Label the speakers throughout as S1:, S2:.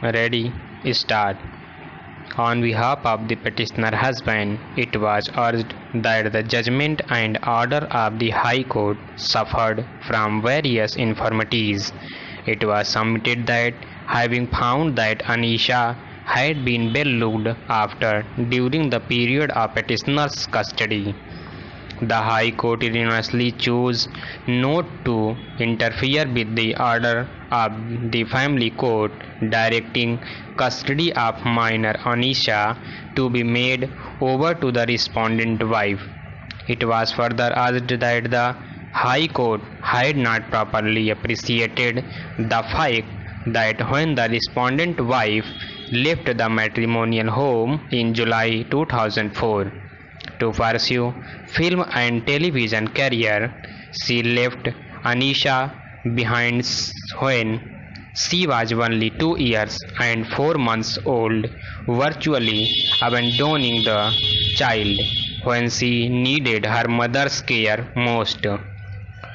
S1: Ready? Start. On behalf of the petitioner husband, it was urged that the judgment and order of the High Court suffered from various infirmities. It was submitted that, having found that Anisha had been well looked after during the period of petitioner's custody, the High Court unanimously chose not to interfere with the order of the Family Court directing custody of minor Anisha to be made over to the respondent wife. It was further urged that the High Court had not properly appreciated the fact that when the respondent wife left the matrimonial home in July 2004 to pursue film and television career, she left Anisha behind when she was only 2 years and 4 months old, virtually abandoning the child when she needed her mother's care most.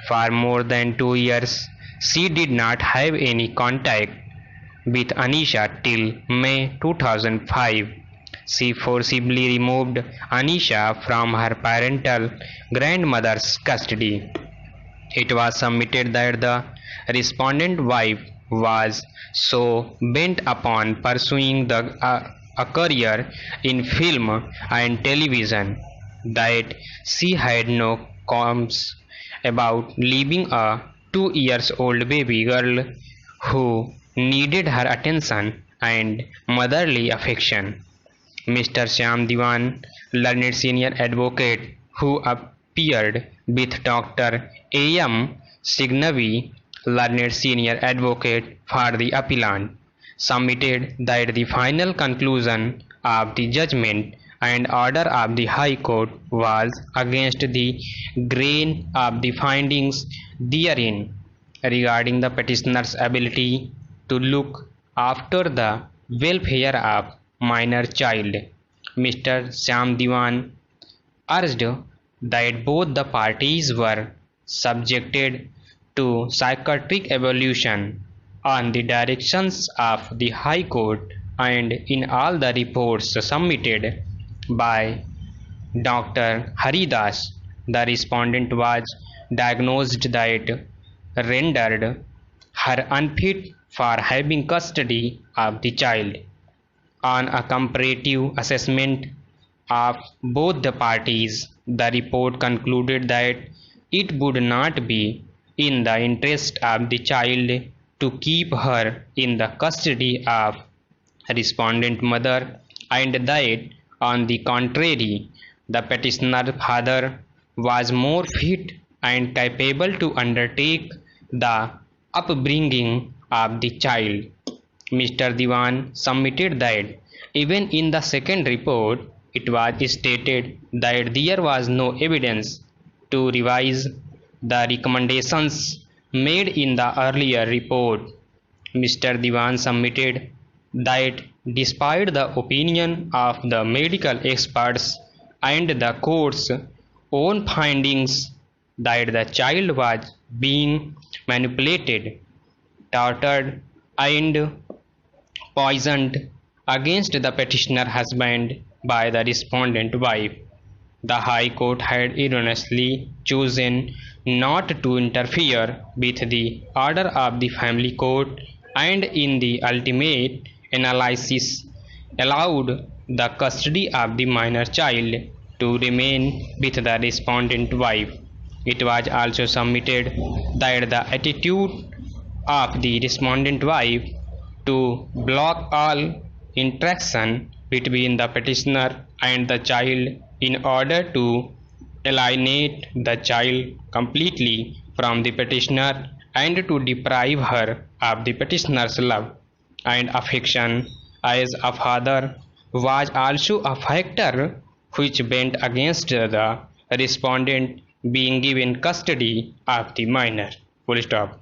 S1: For more than 2 years, she did not have any contact with Anisha till May 2005. She forcibly removed Anisha from her parental grandmother's custody. It was submitted that the respondent wife was so bent upon pursuing a career in film and television that she had no qualms about leaving a 2 years old baby girl who needed her attention and motherly affection. Mr. Shyam Diwan, learned senior advocate who appeared with Dr. A. M. Signavi, learned senior advocate for the appellant, submitted that the final conclusion of the judgment and order of the High Court was against the grain of the findings therein regarding the petitioner's ability to look after the welfare of minor child. Mr. Shyam Diwan urged that both the parties were subjected to psychiatric evaluation on the directions of the High Court, and in all the reports submitted by Dr. Haridas, the respondent was diagnosed that rendered her unfit for having custody of the child. On a comparative assessment of both the parties, the report concluded that it would not be in the interest of the child to keep her in the custody of respondent mother, and that, on the contrary, the petitioner father was more fit and capable to undertake the upbringing of the child. Mr. Diwan submitted that even in the second report, it was stated that there was no evidence to revise the recommendations made in the earlier report. Mr. Diwan submitted that despite the opinion of the medical experts and the court's own findings that the child was being manipulated, tortured, and poisoned against the petitioner husband by the respondent wife, the High Court had erroneously chosen not to interfere with the order of the Family Court, and in the ultimate analysis allowed the custody of the minor child to remain with the respondent wife. It was also submitted that the attitude of the respondent wife to block all interaction between the petitioner and the child in order to alienate the child completely from the petitioner and to deprive her of the petitioner's love and affection as a father was also a factor which went against the respondent being given custody of the minor. Full stop.